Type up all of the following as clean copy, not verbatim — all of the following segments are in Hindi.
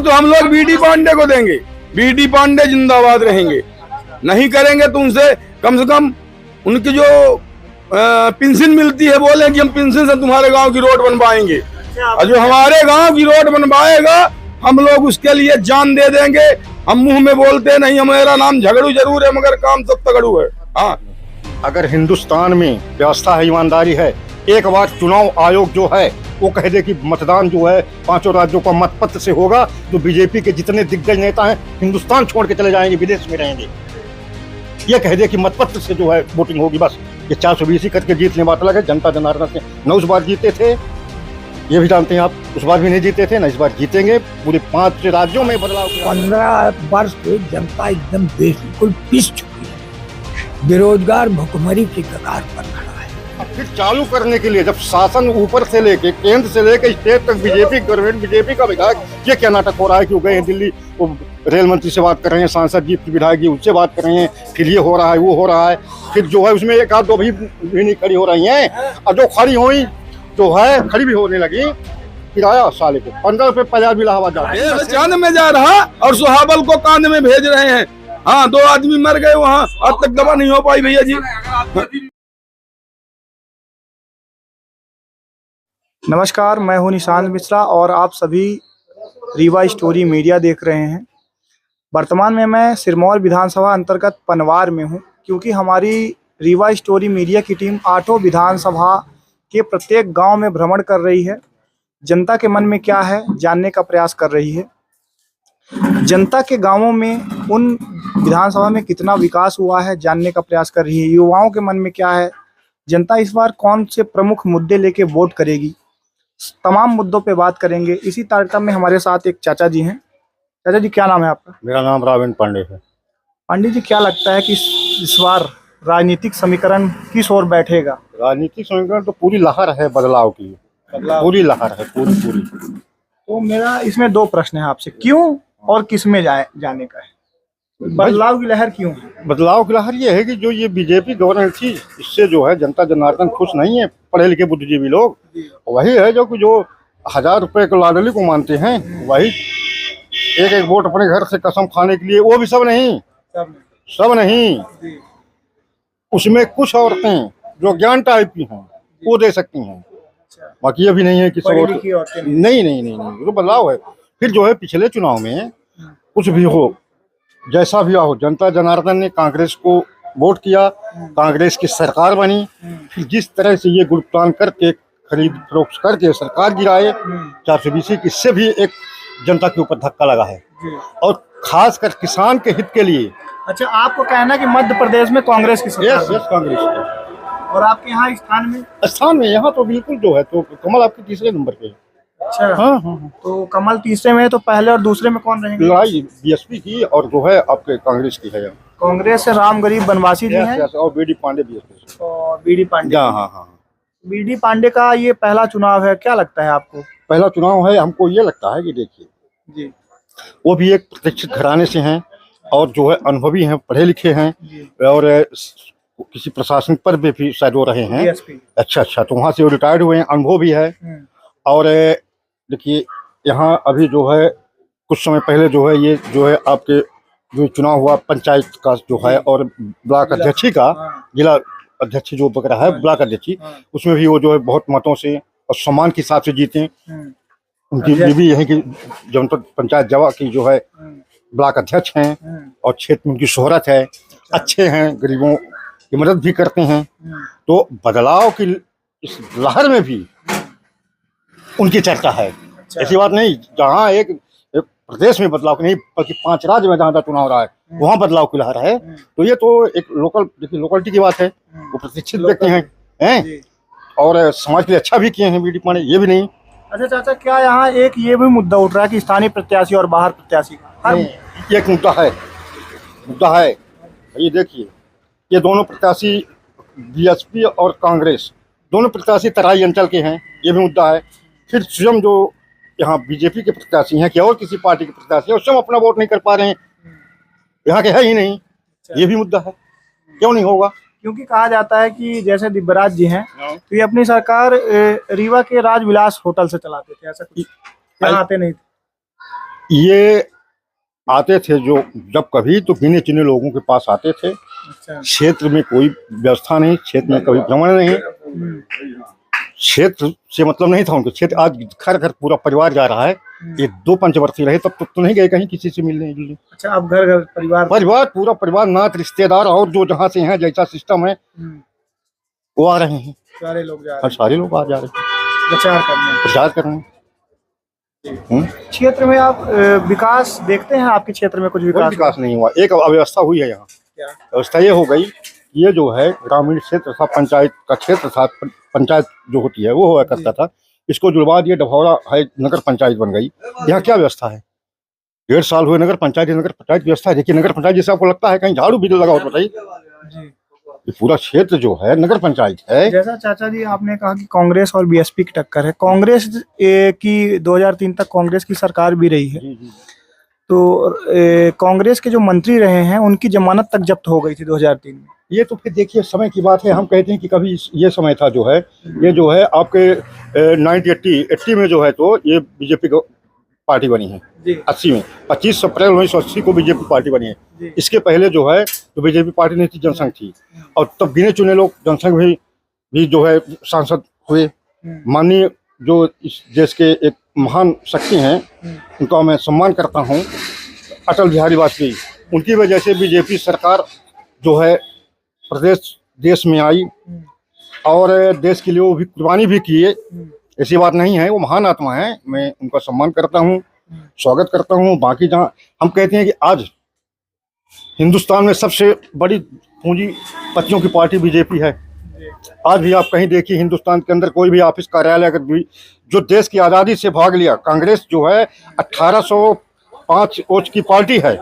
तो हम लोग बीडी पांडे को देंगे। बीडी पांडे जिंदाबाद रहेंगे। नहीं करेंगे तो उनसे कम से कम उनकी जो पेंशन मिलती है, बोले कि हम पेंशन से तुम्हारे गांव की रोड बनवाएंगे, और जो हमारे गांव की रोड बनवाएगा हम लोग उसके लिए जान दे देंगे। हम मुंह में बोलते नहीं, हमारा नाम झगड़ू जरूर है मगर काम सब तगड़ू है। हाँ, अगर हिंदुस्तान में व्यवस्था है, ईमानदारी है, एक बार चुनाव आयोग जो है वो कह दे कि मतदान जो है 5 राज्यों का मतपत्र से होगा, तो बीजेपी के जितने दिग्गज नेता हैं हिंदुस्तान छोड़ के चले जाएंगे, विदेश में रहेंगे। ये कह दे कि मतपत्र से जो है वोटिंग होगी, बस ये 420 करके जीतने बात अलग है। जनता जनार्दन से 9 बार जीते थे, ये भी जानते हैं आप, उस बार भी नहीं जीते थे, न इस बार जीतेंगे। पूरे 5 राज्यों में बदलाव। 15 वर्ष से जनता एकदम बिल्कुल पिस चुकी है, बेरोजगार भुखमरी की कगार पर खड़ा है। अब फिर चालू करने के लिए जब शासन ऊपर से लेके केंद्र से लेके स्टेट तक बीजेपी गवर्नमेंट, बीजेपी का विधायक, ये क्या नाटक हो रहा है कि वो गए हैं दिल्ली, वो रेल मंत्री से बात कर रहे हैं, सांसद जी विधायक जी उनसे बात कर रहे हैं, फिर ये हो रहा है वो हो रहा है, फिर जो है उसमें एक आध दो भी नहीं खड़ी हो रही हैं, और जो खड़ी हुई जो है खड़ी भी होने लगी। किराया साले को 15 रुपए 50 भी इलाहाबाद जा रहा है, चांद में जा रहा और सुहाबल को कांध में भेज रहे हैं। हाँ, 2 आदमी मर गए वहाँ, अब तक दवा नहीं हो पाई भैया जी। नमस्कार, मैं हूं निशांत मिश्रा और आप सभी रीवा स्टोरी मीडिया देख रहे हैं। वर्तमान में मैं सिरमौर विधानसभा अंतर्गत पनवार में हूं, क्योंकि हमारी रीवा स्टोरी मीडिया की टीम 8 विधानसभा के प्रत्येक गांव में भ्रमण कर रही है। जनता के मन में क्या है जानने का प्रयास कर रही है। जनता के गांवों में उन विधानसभा में कितना विकास हुआ है जानने का प्रयास कर रही है। युवाओं के मन में क्या है, जनता इस बार कौन से प्रमुख मुद्दे लेके वोट करेगी, तमाम मुद्दों पे बात करेंगे। इसी तारतम्य में हमारे साथ एक चाचा जी हैं। चाचा जी, क्या नाम है आपका? मेरा नाम राविन पांडे है। पांडे जी, क्या लगता है कि इस बार राजनीतिक समीकरण किस ओर बैठेगा? राजनीतिक समीकरण तो पूरी लहर है बदलाव की, पूरी लहर है पूरी। तो मेरा इसमें 2 प्रश्न है आपसे, क्यों और किस में जाने का है? बदलाव की लहर क्यों है? बदलाव की लहर ये है कि जो ये बीजेपी गवर्नमेंट थी, इससे जो है जनता जनार्दन खुश नहीं है। पढ़े लिखे बुद्धिजीवी लोग वही है जो 1000 रुपए को लाडली को मानते हैं, वही एक वोट अपने घर से कसम खाने के लिए, वो भी सब नहीं। उसमें कुछ औरतें जो ज्ञान टाइप की हैं वो दे सकती हैं, बाकी ये भी नहीं है कि सब नहीं, तो बदलाव है। फिर जो है पिछले चुनाव में कुछ भी हो, जैसा भी हो, जनता जनार्दन ने कांग्रेस को वोट किया, कांग्रेस की सरकार बनी। फिर जिस तरह से ये गुटप्लान करके खरीद फरोख्त करके सरकार गिराए 420, इससे भी एक जनता के ऊपर धक्का लगा है, और खासकर किसान के हित के लिए। अच्छा, आपको कहना है कि मध्य प्रदेश में कांग्रेस की सरकार? यस, कांग्रेस की। और आपके यहाँ स्थान में यहाँ तो बिल्कुल जो है तो कमल आपके 3रे नंबर पे है। अच्छा, हाँ। तो कमल 3रे में है, तो पहले और दूसरे में कौन रहेंगे? लड़ाई बीएसपी की और जो है आपके कांग्रेस की है। कांग्रेस से राम गरीब बनवासी जी हैं और बीडी पांडे बीएसपी से। और बीडी पांडे। हाँ। बीडी पांडे का ये पहला चुनाव है, क्या लगता है आपको? पहला चुनाव है, हमको ये लगता है कि देखिए जी, वो भी एक प्रतिष्ठित घराने से हैं और जो है अनुभवी हैं, पढ़े लिखे हैं, और किसी प्रशासनिक पद पे भी शायद वो रहे हैं। अच्छा, तो वहाँ से वो रिटायर्ड हुए हैं, अनुभव भी है। और देखिए यहाँ अभी जो है कुछ समय पहले जो है ये जो है आपके जो चुनाव हुआ पंचायत का जो है, और ब्लॉक अध्यक्षी का, जिला अध्यक्ष जो वगैरह है ब्लॉक अध्यक्षी, उसमें भी वो जो है बहुत मतों से और सम्मान के हिसाब से जीते। उनकी भी यही कि जनपद पंचायत जवा की जो है ब्लॉक अध्यक्ष हैं, और क्षेत्र में उनकी शोहरत है, अच्छे हैं, गरीबों की मदद भी करते हैं। तो बदलाव की इस लहर में भी उनकी चर्चा है। ऐसी बात नहीं, जहाँ एक प्रदेश में बदलाव नहीं, बल्कि 5 राज्य में जहाँ चुनाव रहा है वहाँ बदलाव की लहर है। तो ये तो एक लोकलिटी की बात है, वो प्रतिष्ठित व्यक्ति हैं और समाज के लिए अच्छा भी किए हैं बीडी पांडे, ये भी नहीं। अच्छा चाचा, क्या यहाँ एक ये भी मुद्दा उठ रहा है कि स्थानीय प्रत्याशी और बाहर प्रत्याशी का? एक मुद्दा है। ये देखिए, ये दोनों प्रत्याशी बीएसपी और कांग्रेस दोनों प्रत्याशी तराई अंचल के हैं, ये भी मुद्दा है। फिर स्वयं जो यहाँ बीजेपी के प्रत्याशी हैं कि और किसी पार्टी के प्रत्याशी हैं, स्वयं अपना वोट नहीं कर पा रहे हैं, यहाँ के है ही नहीं, ये भी मुद्दा है। क्यों नहीं होगा? क्योंकि कहा जाता है कि जैसे दिव्यराज जी हैं तो ये अपनी सरकार रीवा के राजविलास होटल से चलाते थे, ऐसा कुछ यहाँ आते नहीं थे। ये आते थे जो जब कभी तो गिने चुने लोगों के पास आते थे। अच्छा। क्षेत्र में कोई व्यवस्था नहीं, क्षेत्र में कभी भ्रमण नहीं, क्षेत्र से मतलब नहीं था उनको। क्षेत्र आज घर घर पूरा परिवार जा रहा है। ये 2 पंचवर्षीय रहे तब तो नहीं गए कहीं किसी से मिलने जुलने। अच्छा, अब घर घर परिवार पूरा परिवार, नात रिश्तेदार और जो जहाँ से हैं, जैसा सिस्टम है वो आ रहे हैं। सारे लोग जा रहे और सारे लोग आ जा रहे हैं हैं प्रचार कर रहे हैं। क्षेत्र में आप विकास देखते हैं? आपके क्षेत्र में कुछ कोई विकास? विकास नहीं हुआ। एक अव्यवस्था हुई है यहाँ। क्या? व्यवस्था ये हो गई, ये जो है ग्रामीण क्षेत्र था, पंचायत का क्षेत्र था, पंचायत जो होती है वो हुआ करता था, इसको जुड़वा दिए, डभौरा है नगर पंचायत बन गई। यहाँ क्या व्यवस्था है? 1.5 साल हुए नगर पंचायत व्यवस्था है। देखिए नगर पंचायत जैसे आपको लगता है कहीं झाड़ू भी लगा हो तो बताइए। ये पूरा क्षेत्र जो है नगर पंचायत है। जैसा चाचा जी आपने कहा कि कांग्रेस और बीएसपी की टक्कर है, कांग्रेस की 2003 तक कांग्रेस की सरकार भी रही है, तो कांग्रेस के जो मंत्री रहे हैं उनकी जमानत तक जब्त हो गई थी 2003 में। ये तो फिर देखिए समय की बात है। हम कहते हैं कि कभी ये समय था जो है, ये जो है आपके 1980 में जो है तो ये बीजेपी को पार्टी बनी है। 80 में 25 अप्रैल 1980 को बीजेपी पार्टी बनी है। इसके पहले जो है तो बीजेपी पार्टी नहीं थी, जनसंघ थी। और तब गिने चुने लोग जनसंघ भी जो है सांसद हुए। माननीय जो इस देश के एक महान शक्ति हैं, उनका मैं सम्मान करता हूं, अटल बिहारी वाजपेयी। उनकी वजह से बीजेपी सरकार जो है देश में आई और देश के लिए वो भी कुर्बानी भी किए। ऐसी बात नहीं है, वो महान आत्मा है, मैं उनका सम्मान करता हूँ, स्वागत करता हूँ। बाकी जहाँ हम कहते हैं कि आज हिंदुस्तान में सबसे बड़ी पूंजीपतियों की पार्टी बीजेपी है। आज भी आप कहीं देखिए हिंदुस्तान के अंदर कोई भी ऑफिस कार्यालय अगर भी जो देश की आज़ादी से भाग लिया, कांग्रेस जो है 1805 ओच की पार्टी है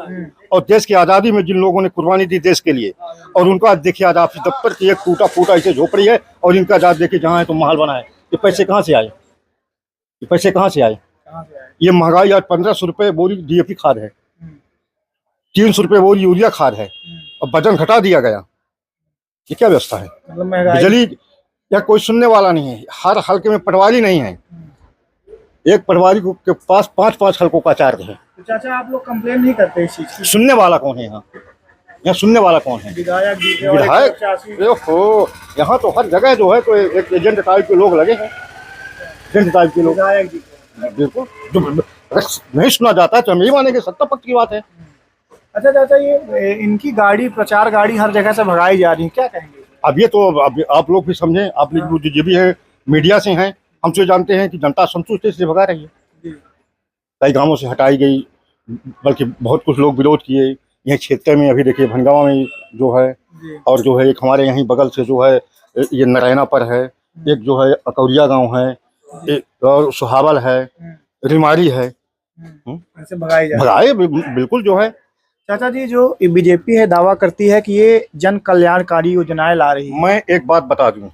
और देश की आज़ादी में जिन लोगों ने कुर्बानी दी देश के लिए, और उनका आज देखिए आज ऑफिस दफ्तर की एक टूटा फूटा ऐसे झोपड़ी है और इनका आज देखिए जहाँ है तो महल बना है। ये पैसे कहाँ से आए? ये पैसे कहाँ से आए? ये महंगाई आज 1500 रुपये बोरी डीएपी खाद है, 300 रुपये बोरी यूरिया खाद है और वजन घटा दिया गया। ये क्या व्यवस्था है? बिजली या कोई सुनने वाला नहीं है। हर हल्के में पटवारी नहीं है। एक पटवारी के पास 5-5 हल्कों का चार्ज है। तो चाचा आप लोग कंप्लेन नहीं करते इस चीज की? सुनने वाला कौन है यहाँ? यहाँ सुनने वाला कौन है? विधायक। देखो यहाँ तो हर जगह जो है तो एक एजेंट टाइप के लोग लगे हैं, एजेंट टाइप के लोग। बिल्कुल, जो अगर नहीं सुना जाता है तो हम यही मानेंगे सत्ता पक्ष की बात है। अच्छा चाचा, ये इनकी गाड़ी, प्रचार गाड़ी हर जगह से भगाई जा रही है, क्या कहेंगे? अब ये तो अब आप लोग भी समझें, आप लोग जो भी है मीडिया से हैं, हम तो जानते हैं कि जनता संतुष्ट इसलिए भगा रही है। कई गांवों से हटाई गई, बल्कि बहुत कुछ लोग विरोध किए। यह क्षेत्र में अभी देखिए भनगावा में जो है, और जो है एक हमारे यहीं बगल से जो है ये नारायणा पर है, एक जो है अकौरिया गांव है, एक और सुहावल है, रिमारी है। ऐसे भगाए बिल्कुल जो है। चाचा जी, जो बीजेपी है दावा करती है कि ये जन कल्याणकारी योजनाएं ला रही है। मैं एक बात बता दूं,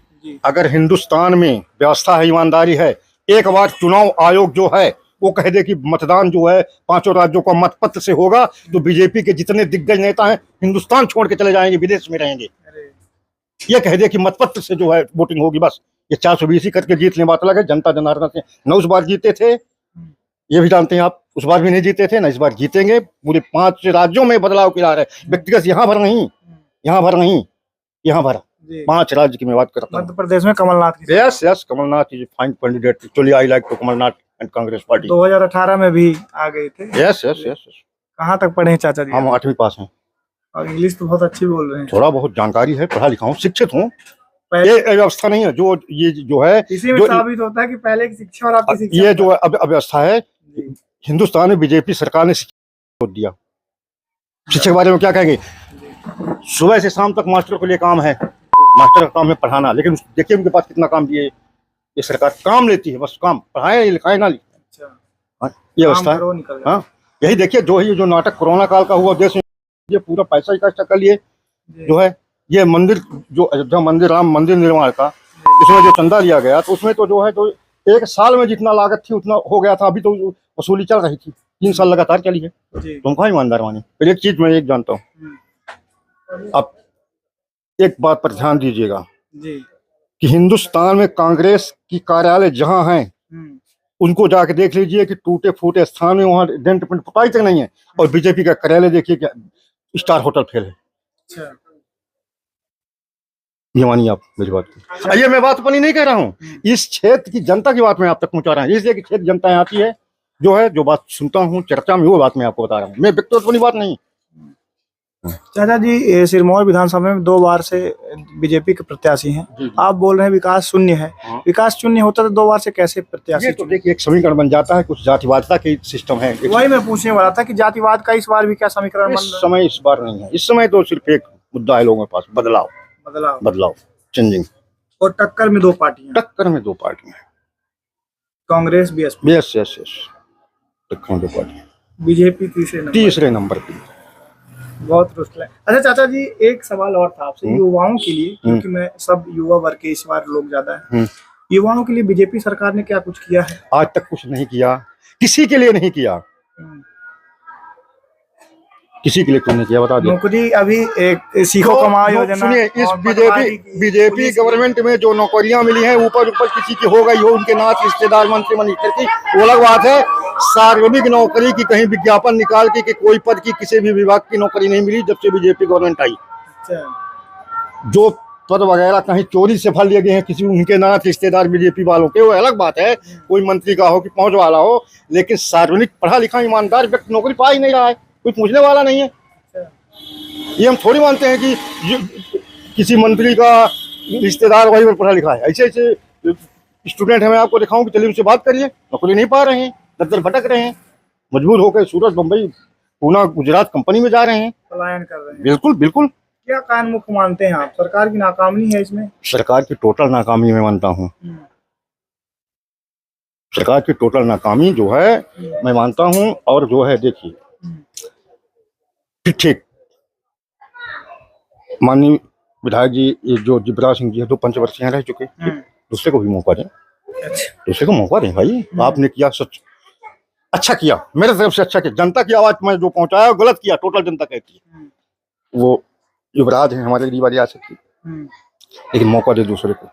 अगर हिंदुस्तान में व्यवस्था है, ईमानदारी है, एक बार चुनाव आयोग जो है वो कह दे कि मतदान जो है 5 राज्यों का मतपत्र से होगा, तो बीजेपी के जितने दिग्गज नेता हैं हिंदुस्तान छोड़ के चले जाएंगे, विदेश में रहेंगे। ये कह दे कि मतपत्र से जो है वोटिंग होगी, बस ये 420 करके जीतने बात अलग है। जनता जनार्दन से 9 बार जीते थे, ये भी जानते हैं आप, उस बार भी नहीं जीते थे ना, इस बार जीतेंगे। पूरे 5 राज्यों में बदलाव की रहा है, व्यक्तिगत यहाँ भर नहीं, यहाँ भर 5 राज्य की मैं बात करता हूँ। मध्य प्रदेश में Kamal Nath. Yes, Kamal Nath is fine candidate. Actually I like to Kamal Nath and Congress party. 2018 में भी आ गए थे। यस। कहाँ तक पढ़े हैं चाचा जी? हम 8वीं पास हैं और इंग्लिश तो बहुत अच्छी बोल रहे हैं। थोड़ा बहुत जानकारी है, पढ़ा लिखा हूँ, शिक्षित हूँ। ये व्यवस्था नहीं है जो ये जो है, इसी में साबित होता है कि पहले की शिक्षा और आपकी शिक्षा, ये जो अब व्यवस्था है हिंदुस्तान में बीजेपी सरकार ने शिक्षा दिया। शिक्षा के बारे में क्या कहेंगे? सुबह से शाम तक मास्टर के लिए काम है, मास्टर का काम है पढ़ाना, लेकिन देखिए उनके पास कितना काम दिए। ये सरकार काम लेती है, बस काम, पढ़ाए लिखाए ना लिखे। ये व्यवस्था है। हाँ, यही देखिए जो नाटक कोरोना काल का हुआ देश में, ये पूरा पैसा इकट्ठा कर लिए जो है। ये मंदिर जो अयोध्या मंदिर, राम मंदिर निर्माण का, उसमें जो चंदा लिया गया, तो उसमें तो जो है तो 1 साल में जितना लागत थी उतना हो गया था। अभी तो वसूली चल रही थी, 3 साल लगातार चली है। तुम कहाँ ईमानदार माने? फिर एक चीज मैं एक जानता हूँ, अब एक बात पर ध्यान दीजिएगा कि हिंदुस्तान में कांग्रेस की कार्यालय जहाँ हैं, उनको जाके देख लीजिए कि टूटे फूटे स्थान में वहाँ डेंट पेंट पुताई तक नहीं है। और बीजेपी का कार्यालय देखिए क्या स्टार होटल फेल है। अच्छा, ये मानिए आप मेरी बात को। ये मैं बात अपनी नहीं कह रहा हूँ, इस क्षेत्र की जनता की बात मैं आप तक पहुंचा रहा हूँ। इसलिए कि क्षेत्र जनता यहाँ आती है, जो बात सुनता हूँ चर्चा में, वो बात मैं आपको बता रहा हूँ। मैं व्यक्तिगत अपनी बात नहीं। चाचा जी, ये सिरमौर विधानसभा में 2 बार से बीजेपी के प्रत्याशी हैं। आप बोल रहे हैं विकास शून्य है। विकास शून्य होता तो 2 बार से कैसे प्रत्याशी? ये तो देखिए एक समीकरण बन जाता है, कुछ जातिवादिता की सिस्टम है। वही मैं पूछने वाला था कि जातिवाद का इस बार भी क्या समीकरण बन रहा है? इस बार नहीं है। इस समय तो सिर्फ एक मुद्दा है लोगों के पास, बदलाव, चेंजिंग। और टक्कर में 2 पार्टियां, कांग्रेस बीएसपी। यस टक्कर में 2 पार्टियां, बीजेपी तीसरे नंबर पे। बहुत रुष्ट है। अच्छा चाचा जी, एक सवाल और था आपसे युवाओं के लिए, क्योंकि मैं सब युवा वर्ग के इस बार लोग ज्यादा है, युवाओं के लिए बीजेपी सरकार ने क्या कुछ किया है? आज तक कुछ नहीं किया, किसी के लिए नहीं किया, किसी के लिए कुछ नहीं किया। बता दो नौकरी अभी एक सीखो कमाओ योजना। सुनिए, इस बीजेपी गवर्नमेंट में जो नौकरियां मिली हैं ऊपर किसी की हो गई हो, उनके नाथ रिश्तेदार मंत्री मिनिस्टर की, वो अलग बात है। सार्वजनिक नौकरी की कहीं विज्ञापन निकाल के कि कोई पद की किसी भी विभाग की नौकरी नहीं मिली जब से बीजेपी गवर्नमेंट आई। जो पद वगैरह कहीं चोरी से फल लिए गए हैं किसी उनके नाथ रिश्तेदार बीजेपी वालों के, वो अलग बात है। कोई मंत्री का हो कि पहुंच वाला हो, लेकिन सार्वजनिक पढ़ा लिखा ईमानदार व्यक्ति नौकरी पा ही नहीं रहा है, कोई पूछने वाला नहीं है। ये हम थोड़ी मानते हैं कि किसी मंत्री का रिश्तेदार वही पर पढ़ा लिखा है। ऐसे स्टूडेंट है, मैं आपको दिखाऊं कि चलिए उनसे बात करिए, नौकरी नहीं पा रहे हैं, दर भटक रहे हैं, मजबूर होकर सूरत, बम्बई, पूना, गुजरात कंपनी में जा रहे हैं, पलायन कर रहे हैं। बिल्कुल। क्या कारण मुख्य मानते हैं आप? सरकार की नाकामी है इसमें? सरकार की टोटल नाकामी मैं मानता हूँ। सरकार की टोटल नाकामी जो है मैं मानता हूँ। और जो है देखिए ठीक माननीय विधायक जी, ये जो जिब्राज सिंह जी है, 2 पंचवर्षीय यहाँ रह चुके, दूसरे को भी मौका दें, दूसरे को मौका दें भाई। आपने किया सच अच्छा किया, मेरे तरफ से अच्छा किया। जनता की आवाज में जो पहुंचाया गलत किया, टोटल जनता कहती है। वो युवराज है हमारे गरीब रियासत की, लेकिन मौका दे दूसरे को।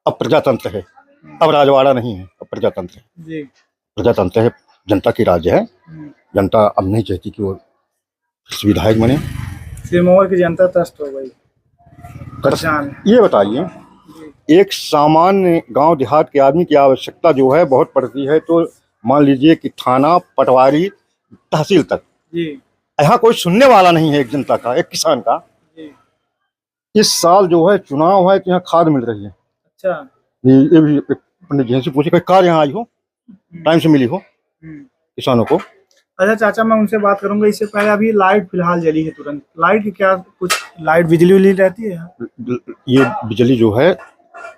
अब प्रजातंत्र है, अब राजवाड़ा नहीं है, अब प्रजातंत्र है। प्रजातंत्र है, जनता की राज्य है। जनता अब नहीं चाहती कि वो विधायक बने। सिरमौर की जनता त्रस्त हो गई, परेशान। ये बताइए, एक सामान्य गांव देहात के आदमी की आवश्यकता जो है बहुत पड़ती है, तो मान लीजिए कि थाना, पटवारी, तहसील तक यहाँ कोई सुनने वाला नहीं है एक जनता का, एक किसान का। इस साल जो है चुनाव है तो यहाँ खाद मिल रही है। अच्छा, ये भी पंडित जी से पूछे कोई कार यहाँ आई हो, टाइम से मिली हो किसानों को। अच्छा चाचा, मैं उनसे बात करूंगा। इससे पहले अभी लाइट फिलहाल जली है तुरंत। लाइट की क्या कुछ लाइट बिजली रहती है? ये बिजली जो है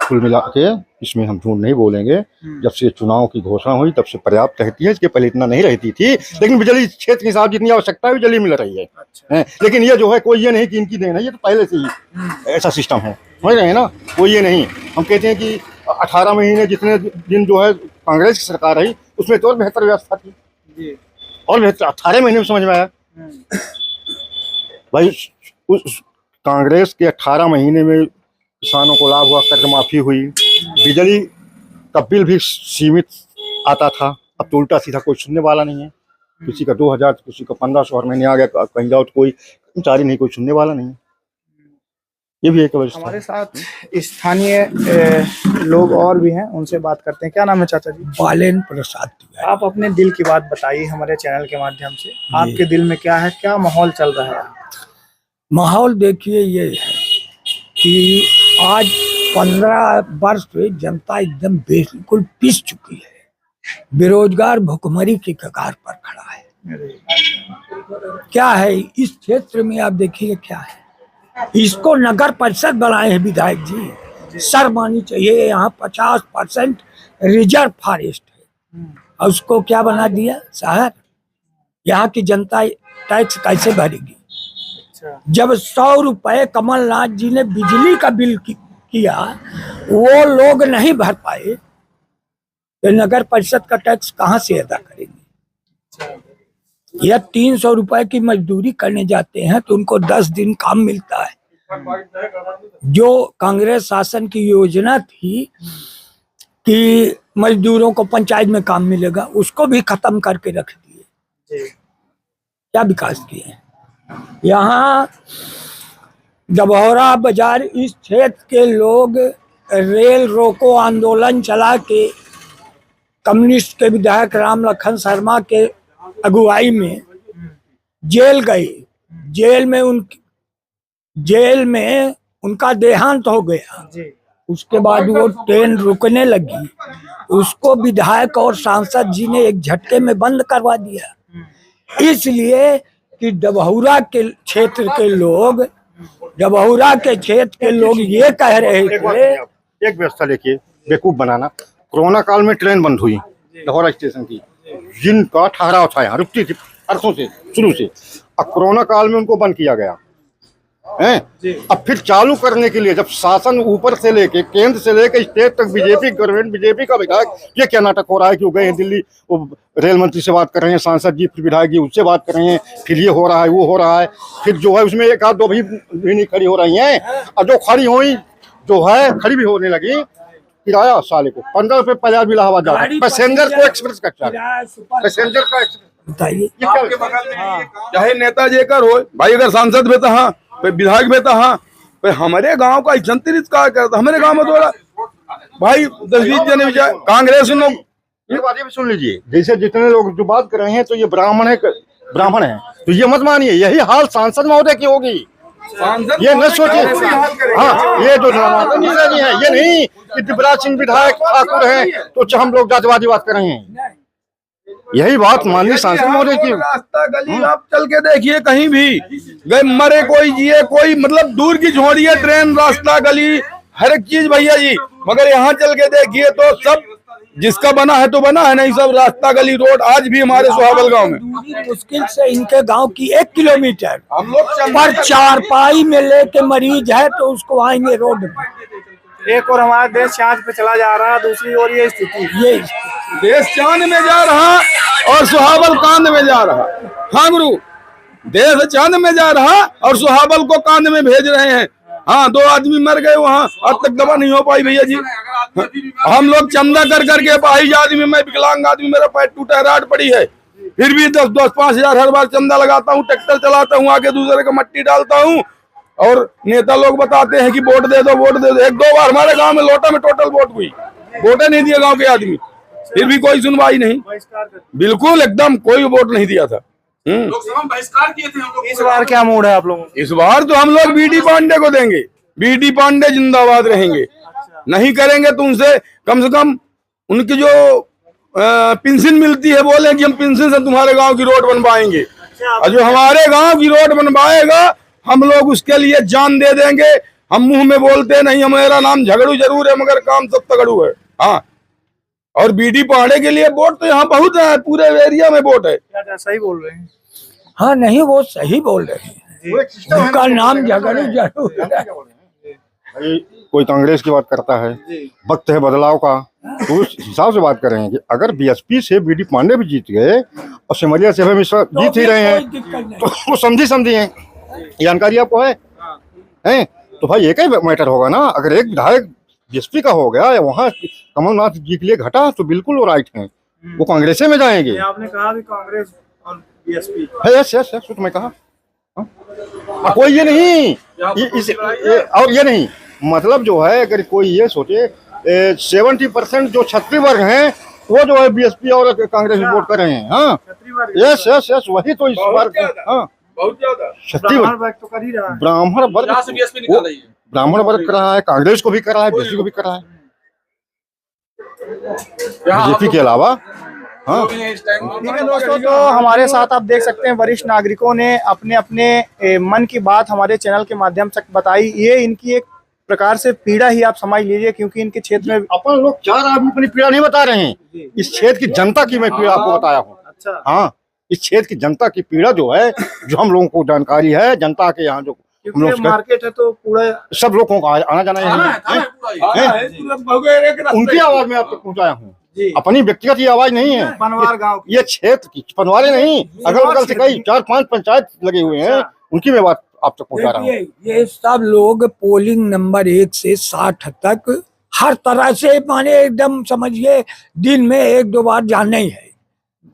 कुल मिला के, इसमें हम झूठ नहीं बोलेंगे, जब से चुनाव की घोषणा हुई तब से पर्याप्त रहती है। इसके पहले इतना नहीं रहती थी, लेकिन बिजली क्षेत्र के हिसाब जितनी आवश्यकता है बिजली मिल रही है। अच्छा। लेकिन ये जो है कोई ये नहीं कि इनकी देन है, ये तो पहले से ही ऐसा सिस्टम है, समझ रहे हैं ना। कोई ये नहीं, हम कहते हैं कि 18 महीने जितने दिन जो है कांग्रेस की सरकार रही उसमें तो और बेहतर व्यवस्था थी, और बेहतर 18 महीने में समझ में आया भाई। उस कांग्रेस के 18 महीने में किसानों को लाभ हुआ, कर्ज माफी हुई, बिजली का बिल भी सीमित आता था। अब तो उल्टा सीधा कोई सुनने वाला नहीं है। किसी का 2000, किसी का 1500 हर महीने आ गया, कहीं जाओ तो कोई कर्मचारी नहीं, कोई सुनने वाला नहीं है। ये भी एक वजह। हमारे साथ स्थानीय लोग और भी हैं, उनसे बात करते हैं। क्या नाम है चाचा जी? बालेन प्रसाद। आप अपने दिल की बात बताइए हमारे चैनल के माध्यम से। आपके दिल में क्या है, क्या माहौल चल रहा है? माहौल देखिए ये है कि आज 15 वर्ष से जनता एकदम बिल्कुल पिस चुकी है, बेरोजगार भुखमरी की कगार पर खड़ा है। क्या है इस क्षेत्र में, आप देखिए क्या है। इसको नगर परिषद बनाए हैं विधायक जी, शर्म आनी चाहिए। यहाँ 50% रिजर्व फॉरेस्ट है और उसको क्या बना दिया शहर। यहाँ की जनता टैक्स कैसे भरेगी? जब 100 रुपए कमलनाथ जी ने बिजली का बिल किया, वो लोग नहीं भर पाए, तो नगर परिषद का टैक्स कहाँ से अदा करेंगे? या 300 रुपए की मजदूरी करने जाते हैं तो उनको 10 दिन काम मिलता है। जो कांग्रेस शासन की योजना थी कि मजदूरों को पंचायत में काम मिलेगा, उसको भी खत्म करके रख दिए। क्या विकास किए? यहाँ डभौरा बाजार इस क्षेत्र के लोग रेल रोको आंदोलन चला के कम्युनिस्ट के विधायक राम लखन शर्मा के अगुवाई में जेल गए। जेल में उनका देहांत हो गया। उसके बाद वो ट्रेन रुकने लगी, उसको विधायक और सांसद जी ने एक झटके में बंद करवा दिया। इसलिए कि डभौरा के क्षेत्र के लोग ये कह रहे थे, एक व्यवस्था लेके बेवकूफ बनाना। कोरोना काल में ट्रेन बंद हुई डभौरा स्टेशन की, जिनका ठहराव था यहाँ, रुकती थी अरसों से, शुरू से। अब कोरोना काल में उनको बंद किया गया है। अब फिर चालू करने के लिए जब शासन ऊपर से लेके, केंद्र से लेके स्टेट तक बीजेपी गवर्नमेंट, बीजेपी का विधायक, ये क्या नाटक हो रहा है कि वो गए हैं दिल्ली, वो रेल मंत्री से बात कर रहे हैं, सांसद जी, फिर विधायक जी उससे बात कर रहे हैं, फिर ये हो रहा है, वो हो रहा है, फिर जो है उसमें एक आध दो भी नहीं खड़ी हो रही हैं, और जो खड़ी हुई जो है खड़ी भी होने लगी। किराया साले को 15 रुपए 50 भी इलाहाबाद जा रहा है, पैसेंजर को एक्सप्रेस का चार्ज, पैसेंजर का एक्सप्रेस। बताइए आपके बगल में चाहे नेता जेकर हो भाई, अगर सांसद बेता हाँ, विधायक बेता हाँ, हमारे गांव का जनतरित का करता, हमारे गांव में थोड़ा भाई 10-20 जने कांग्रेस लोग। ये बात भी सुन लीजिए, जैसे जितने लोग जो बात कर रहे हैं तो ये ब्राह्मण है, तो ये मत मानिए यही हाल सांसद महोदय की होगी। ये न सोचिए, हाँ ये जो नहीं है, ये नहीं कि दिव्यराज सिंह विधायक ठाकुर हैं तो हम लोग जातिवादी बात कर रहे हैं। यही बात माननीय सांसद महोदय की। रास्ता गली आप चल के देखिए, कहीं भी गए मरे कोई जिए कोई, मतलब दूर की छोड़िए, ट्रेन रास्ता गली हर एक चीज भैया जी, मगर यहाँ चल के देखिए तो सब जिसका बना है तो बना है, नहीं सब रास्ता गली रोड आज भी हमारे सुहावल गांव में मुश्किल से इनके गांव की 1 किलोमीटर हम लोग पर चारपाई में लेके मरीज है तो उसको आएंगे रोड में। एक और हमारा देश चांद पे चला जा रहा है, दूसरी ओर ये स्थिति, ये देश चांद में जा रहा और सुहावल कांध में जा रहा। हाँ गुरु, देश चांद में जा रहा और सुहावल को कांध में भेज रहे हैं। हाँ 2 आदमी मर गए वहाँ, आज तक दवा नहीं हो पाई भैया जी। हम लोग चंदा कर करके पाई आदमी, मैं विकलांग आदमी, मेरा पैर टूटा, राड पड़ी है, फिर भी 10-5 हजार हर बार चंदा लगाता हूँ, ट्रैक्टर चलाता हूँ, आगे दूसरे का मट्टी डालता हूँ, और नेता लोग बताते हैं कि वोट दे दो, वोट दे दो। 1-2 बार हमारे गांव में लोटा में टोटल वोट हुई, वोटे नहीं दिए गांव के आदमी, फिर भी कोई सुनवाई नहीं, बिल्कुल एकदम कोई वोट नहीं दिया था। बहिष्कार किए थे। इस बार क्या मूड है आप लोगों? इस बार तो हम लोग बीडी पांडे को देंगे, बीडी पांडे जिंदाबाद रहेंगे। नहीं करेंगे तो उनसे कम से कम उनकी जो पेंशन मिलती है, बोले कि हम पेंशन से तुम्हारे गांव की रोड बनवाएंगे, और जो हमारे गांव की रोड बनवाएगा हम लोग उसके लिए जान दे देंगे। हम मुंह में बोलते नहीं, हमारा नाम झगड़ू जरूर है मगर काम सब तगड़ू है। हाँ, और बीडी पांडे के लिए वोट तो यहाँ बहुत है, पूरे एरिया में वोट है। क्या सही बोल रहे हैं? हाँ नहीं, वो सही बोल रहे हैं, उनका नाम झगड़ू जरूर है। कोई कांग्रेस की बात करता है, वक्त है बदलाव का, तो उस हिसाब से बात कर रहे हैं कि अगर बीएसपी से बीडी पांडे भी जीत गए और सिमरिया से मिश्रा जीत ही रहे हैं तो वो समझी हैं। जानकारी आपको है? तो भाई एक ही मैटर होगा ना, अगर एक विधायक बीएसपी का हो गया या वहाँ कमलनाथ जी के लिए घटा तो बिल्कुल वो राइट है, वो कांग्रेस में जाएंगे। आपने कहा भी कांग्रेस और बीएसपी, यस तो मैं कहा कोई ये नहीं, और ये नहीं मतलब जो है, अगर कोई ये सोचे 70% जो छत्री वर्ग हैं वो जो है बीएसपी और कांग्रेस में वोट कर रहे हैं। हाँ यस वही तो इस बार हाँ बहुत ज्यादा छत्री वर्ग तो कर ही रहा है, ब्राह्मण वर्ग कर रहा है, कांग्रेस को भी कर रहा है, बीएसपी को भी कर रहा है, बीजेपी के अलावा। हाँ ठीक है दोस्तों, तो हमारे साथ आप देख सकते हैं वरिष्ठ नागरिकों ने अपने अपने मन की बात हमारे चैनल के माध्यम से बताई। ये इनकी एक प्रकार से पीड़ा ही आप समझ लीजिए, क्योंकि इनके क्षेत्र में अपन लोग 4 आदमी अपनी पीड़ा नहीं बता रहे हैं, इस क्षेत्र की जनता की मैं पीड़ा आपको बताया हूँ। अच्छा, हाँ इस क्षेत्र की जनता की पीड़ा जो है, जो हम लोगों को जानकारी है, जनता के यहाँ जो हम लोग मार्केट है तो पूरा सब लोगों को आना जाना है, उनकी आवाज में आप तक पहुँचाया हूँ, अपनी व्यक्तिगत ये आवाज नहीं है। पनवार गांव ये क्षेत्र की पनवारे नहीं, अगल बगल से कई 4-5 पंचायत लगे हुए हैं, उनकी मैं बात आप तक पहुंचा रहा हूँ। ये सब लोग पोलिंग नंबर 1 से 60 तक हर तरह से माने एकदम समझिए दिन में 1-2 बार जाना ही है।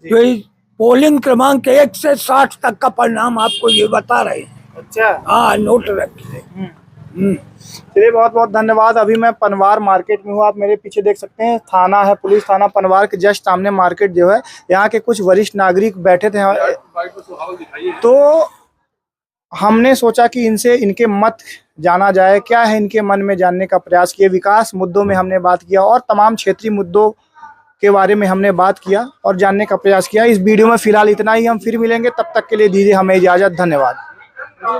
तो इस पोलिंग क्रमांक 1 से 60 तक का परिणाम आपको ये बता रहे हैं। अच्छा, हाँ, नोट रखिए। चलिए बहुत बहुत धन्यवाद। अभी मैं पनवार मार्केट में हूँ, आप मेरे पीछे देख सकते हैं थाना है, पुलिस थाना पनवार के जस्ट सामने मार्केट जो है। यहाँ के कुछ वरिष्ठ नागरिक बैठे थे, तो हमने सोचा कि इनसे इनके मत जाना जाए, क्या है इनके मन में, जानने का प्रयास किया। विकास मुद्दों में हमने बात किया और तमाम क्षेत्रीय मुद्दों के बारे में हमने बात किया और जानने का प्रयास किया। इस वीडियो में फिलहाल इतना ही, हम फिर मिलेंगे, तब तक के लिए दीजिए हमें इजाज़त। धन्यवाद।